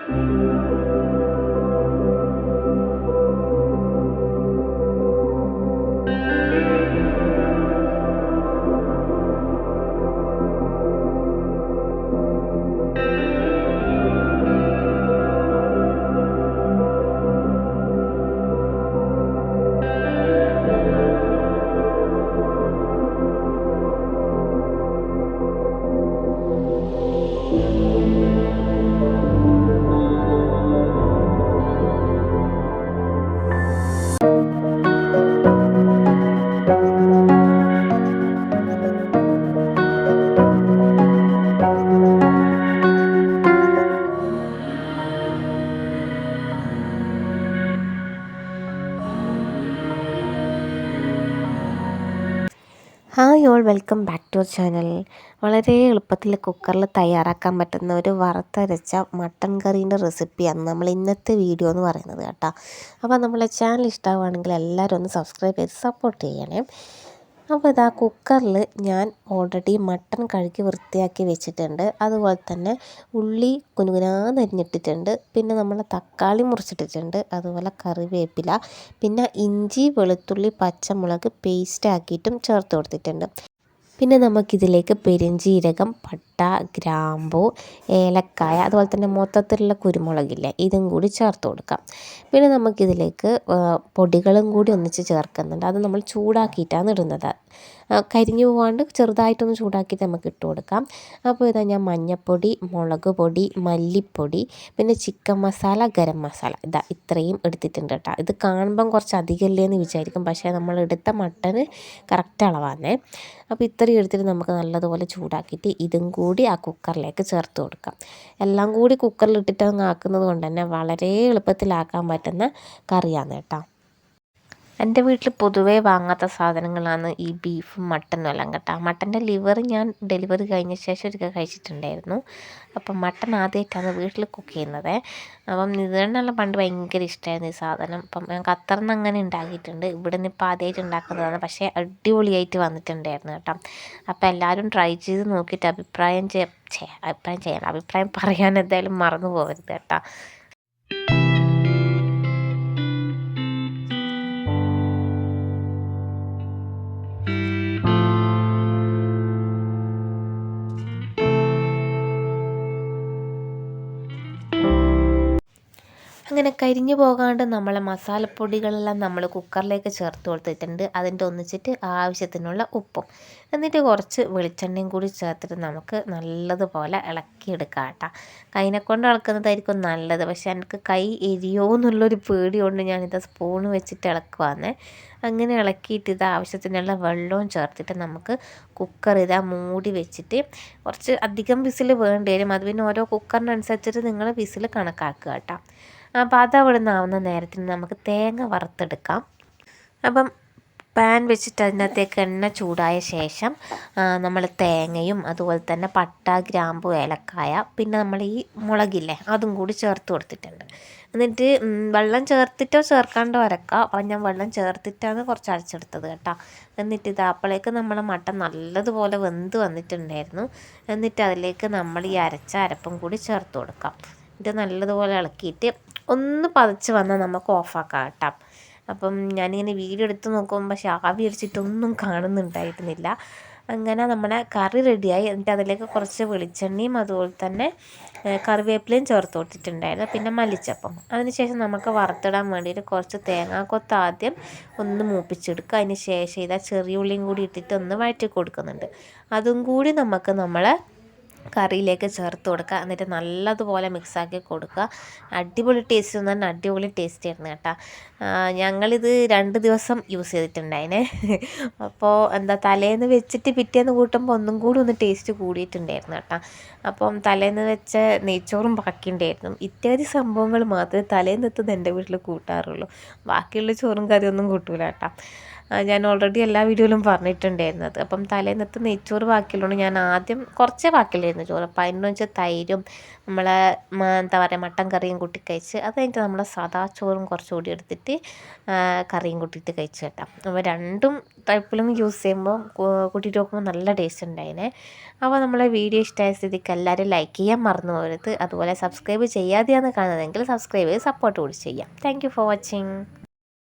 Hi all, welcome back to our channel. വളരെ എളുപ്പത്തിൽ കുക്കറിൽ തയ്യാറാക്കാൻ പറ്റുന്ന ഒരു വറുത്തരച്ച മട്ടൻ കറീൻ്റെ റെസിപ്പിയാണ് നമ്മൾ ഇന്നത്തെ വീഡിയോ എന്ന് പറയുന്നത് കേട്ടോ. അപ്പോൾ നമ്മളെ ചാനൽ ഇഷ്ടമാവുകയാണെങ്കിൽ എല്ലാവരും ഒന്ന് സബ്സ്ക്രൈബ് ചെയ്ത് സപ്പോർട്ട് ചെയ്യണേ. അപ്പോൾ ഇതാ കുക്കറിൽ ഞാൻ ഓൾറെഡി മട്ടൺ കഴുകി വൃത്തിയാക്കി വെച്ചിട്ടുണ്ട്. അതുപോലെ തന്നെ ഉള്ളി കുനുകുനാന്ന് അരിഞ്ഞിട്ടിട്ടുണ്ട്. പിന്നെ നമ്മൾ തക്കാളി മുറിച്ചിട്ടിട്ടുണ്ട്. അതുപോലെ കറിവേപ്പില, പിന്നെ ഇഞ്ചി വെളുത്തുള്ളി പച്ചമുളക് പേസ്റ്റ് ആക്കിയിട്ടും ചേർത്ത് കൊടുത്തിട്ടുണ്ട്. പിന്നെ നമുക്കിതിലേക്ക് പെരുംജീരകം, പട്ട, ഗ്രാമ്പൂ, ഏലക്കായ, അതുപോലെ തന്നെ മൊത്തത്തിലുള്ള കുരുമുളകില്ലേ, ഇതും കൂടി ചേർത്ത് കൊടുക്കാം. പിന്നെ നമുക്കിതിലേക്ക് പൊടികളും കൂടി ഒന്നിച്ച് ചേർക്കുന്നുണ്ട്. അത് നമ്മൾ ചൂടാക്കിയിട്ടാണ് ഇടുന്നത്. കരിഞ്ഞു പോകാണ്ട് ചെറുതായിട്ടൊന്ന് ചൂടാക്കിയിട്ട് നമുക്ക് ഇട്ട് കൊടുക്കാം. അപ്പോൾ ഇതാ ഞാൻ മഞ്ഞൾപ്പൊടി, മുളക് പൊടി, മല്ലിപ്പൊടി, പിന്നെ ചിക്കൻ മസാല, ഗരം മസാല ഇതാ ഇത്രയും എടുത്തിട്ടുണ്ട് കേട്ടോ. ഇത് കാണുമ്പം കുറച്ച് അധികമല്ലേ എന്ന് വിചാരിക്കും, പക്ഷേ നമ്മൾ എടുത്ത മട്ടന് കറക്റ്റ് അളവാണേ. അപ്പോൾ ഇത്രയും എടുത്തിട്ട് നമുക്ക് നല്ലതുപോലെ ചൂടാക്കിയിട്ട് ഇതും കൂടി ആ കുക്കറിലേക്ക് ചേർത്ത് കൊടുക്കാം. എല്ലാം കൂടി കുക്കറിലിട്ടിട്ട് അങ്ങ് ആക്കുന്നത് കൊണ്ട് തന്നെ വളരെ എളുപ്പത്തിലാക്കാൻ പറ്റുന്ന കറിയാണ് കേട്ടോ. എൻ്റെ വീട്ടിൽ പൊതുവേ വാങ്ങാത്ത സാധനങ്ങളാണ് ഈ ബീഫും മട്ടനും എല്ലാം കേട്ടോ. മട്ടൻ്റെ ലിവർ ഞാൻ ഡെലിവറി കഴിഞ്ഞ ശേഷം ഒരിക്കൽ കഴിച്ചിട്ടുണ്ടായിരുന്നു. അപ്പം മട്ടൻ ആദ്യമായിട്ടാണ് വീട്ടിൽ കുക്ക് ചെയ്യുന്നത്. അപ്പം ഇതിനെല്ലാം പണ്ട് ഭയങ്കര ഇഷ്ടമായിരുന്നു ഈ സാധനം. അപ്പം ഞാൻ ഖത്തറിൽ നിന്ന് അങ്ങനെ ഉണ്ടാക്കിയിട്ടുണ്ട്. ഇവിടെ നിന്ന് ഇപ്പോൾ ആദ്യമായിട്ട് ഉണ്ടാക്കുന്നതാണ്, പക്ഷേ അടിപൊളിയായിട്ട് വന്നിട്ടുണ്ടായിരുന്നു കേട്ടോ. അപ്പോൾ എല്ലാവരും ട്രൈ ചെയ്ത് നോക്കിയിട്ട് അഭിപ്രായം പറയാൻ എന്തായാലും മറന്നു പോകരുത് കേട്ടോ. അങ്ങനെ കരിഞ്ഞു പോകാണ്ട് നമ്മളെ മസാലപ്പൊടികളെല്ലാം നമ്മൾ കുക്കറിലേക്ക് ചേർത്ത് കൊടുത്തിട്ടുണ്ട്. അതിൻ്റെ ഒന്നിച്ചിട്ട് ആവശ്യത്തിനുള്ള ഉപ്പും, എന്നിട്ട് കുറച്ച് വെളിച്ചെണ്ണയും കൂടി ചേർത്തിട്ട് നമുക്ക് നല്ലതുപോലെ ഇളക്കിയെടുക്കാം കേട്ടോ. കൈനെ കൊണ്ട് ഇളക്കുന്നതായിരിക്കും നല്ലത്, പക്ഷേ എനിക്ക് കൈ എരിയോ എന്നുള്ളൊരു പേടി കൊണ്ട് ഞാനിത് സ്പൂണ് വെച്ചിട്ട് ഇളക്കുവാന്നേ. അങ്ങനെ ഇളക്കിയിട്ട് ഇത് ആവശ്യത്തിനുള്ള വെള്ളവും ചേർത്തിട്ട് നമുക്ക് കുക്കർ ഇതാ മൂടി വെച്ചിട്ട് കുറച്ച് അധികം വിസിൽ വേണ്ടി വരും. അത് പിന്നെ ഓരോ കുക്കറിനനുസരിച്ചിട്ട് നിങ്ങൾ വിസിൽ കണക്കാക്കുക കേട്ടോ. അപ്പോൾ അതവിടെ നിന്നാവുന്ന നേരത്തിന് നമുക്ക് തേങ്ങ വറുത്തെടുക്കാം. അപ്പം പാൻ വെച്ചിട്ട് അതിനകത്തേക്ക് എണ്ണ ചൂടായ ശേഷം നമ്മൾ തേങ്ങയും അതുപോലെ തന്നെ പട്ട, ഗ്രാമ്പു, ഏലക്കായ, പിന്നെ നമ്മൾ ഈ മുളകില്ലേ അതും കൂടി ചേർത്ത് കൊടുത്തിട്ടുണ്ട്. എന്നിട്ട് വെള്ളം ചേർത്തിട്ടോ ചേർക്കാണ്ടോ അരക്കാം. അപ്പം ഞാൻ വെള്ളം ചേർത്തിട്ടാണ് കുറച്ച് അരച്ചെടുത്തത് കേട്ടോ. എന്നിട്ട് ഇത് അപ്പോഴേക്ക് നമ്മൾ മട്ടൻ നല്ലതുപോലെ വെന്ത് വന്നിട്ടുണ്ടായിരുന്നു. എന്നിട്ട് അതിലേക്ക് നമ്മൾ ഈ അരച്ച അരപ്പും കൂടി ചേർത്ത് കൊടുക്കാം. ഇത് നല്ലതുപോലെ ഇളക്കിയിട്ട് ഒന്ന് പതച്ച് വന്നാൽ നമുക്ക് ഓഫാക്കാം കേട്ടോ. അപ്പം ഞാനിങ്ങനെ വീഡിയോ എടുത്ത് നോക്കുമ്പോൾ പക്ഷേ ആവി അടിച്ചിട്ടൊന്നും കാണുന്നുണ്ടായിരുന്നില്ല. അങ്ങനെ നമ്മുടെ കറി റെഡിയായി. എന്നിട്ട് അതിലേക്ക് കുറച്ച് വെളിച്ചെണ്ണയും അതുപോലെ തന്നെ കറിവേപ്പിലയും ചേർത്ത് കൊടുത്തിട്ടുണ്ടായിരുന്നു. പിന്നെ മല്ലിച്ചപ്പം. അതിനുശേഷം നമുക്ക് വറുത്തിടാൻ വേണ്ടിയിട്ട് കുറച്ച് തേങ്ങാക്കൊത്ത് ആദ്യം ഒന്ന് മൂപ്പിച്ചെടുക്കുക. അതിന് ശേഷം ഇതാ ചെറിയ ഉള്ളിയും കൂടി ഇട്ടിട്ട് ഒന്ന് വഴറ്റി കൊടുക്കുന്നുണ്ട്. അതും കൂടി നമുക്ക് കറിയിലേക്ക് ചേർത്ത് കൊടുക്കുക. എന്നിട്ട് നല്ലതുപോലെ മിക്സാക്കി കൊടുക്കുക. അടിപൊളി ടേസ്റ്റ് എന്ന് പറഞ്ഞാൽ അടിപൊളി ടേസ്റ്റ് ആയിരുന്നു കേട്ടോ. ഞങ്ങളിത് 2 ദിവസം യൂസ് ചെയ്തിട്ടുണ്ടായിനെ. അപ്പോൾ തലേന്ന് വെച്ചിട്ട് പിറ്റേന്ന് കൂട്ടുമ്പോൾ ഒന്നും കൂടി ഒന്ന് ടേസ്റ്റ് കൂടിയിട്ടുണ്ടായിരുന്നു കേട്ടോ. അപ്പം തലേന്ന് വെച്ച നെയ്ച്ചോറും ബാക്കിയുണ്ടായിരുന്നു. ഇത്യാദി സംഭവങ്ങൾ മാത്രമേ തലേന്ന് എത്തുന്നത് എൻ്റെ വീട്ടിൽ കൂട്ടാറുള്ളൂ. ബാക്കിയുള്ള ചോറും കറിയൊന്നും കൂട്ടൂല കേട്ടോ. ഞാൻ ഓൾറെഡി എല്ലാ വീഡിയോയിലും പറഞ്ഞിട്ടുണ്ടായിരുന്നത്. അപ്പം തലേന്നത്തെ നെയ്ച്ചോറ് ബാക്കിയുള്ളതുകൊണ്ട് ഞാൻ ആദ്യം കുറച്ചേ ബാക്കിയില്ലായിരുന്നു ചോറ്. അപ്പം അതിന് വെച്ചാൽ തൈരും നമ്മളെ എന്താ പറയുക മട്ടൻ കറിയും കൂട്ടി കഴിച്ച്, അത് കഴിഞ്ഞിട്ട് നമ്മളെ സാദാ ചോറും കുറച്ചുകൂടി എടുത്തിട്ട് കറിയും കൂട്ടിയിട്ട് കഴിച്ച് കേട്ടോ. അപ്പോൾ രണ്ടും ടൈപ്പിലും യൂസ് ചെയ്യുമ്പോൾ കൂട്ടിയിട്ട് നോക്കുമ്പോൾ നല്ല ടേസ്റ്റ് ഉണ്ടായിനെ. അപ്പോൾ നമ്മളെ വീഡിയോ ഇഷ്ടമായ സ്ഥിതിക്ക് എല്ലാവരും ലൈക്ക് ചെയ്യാൻ മറന്നു പോകരുത്. അതുപോലെ സബ്സ്ക്രൈബ് ചെയ്യാതെയാണ് കാണുന്നതെങ്കിൽ സബ്സ്ക്രൈബ് ചെയ്ത് സപ്പോർട്ട് കൂടി ചെയ്യാം. Thank you for watching.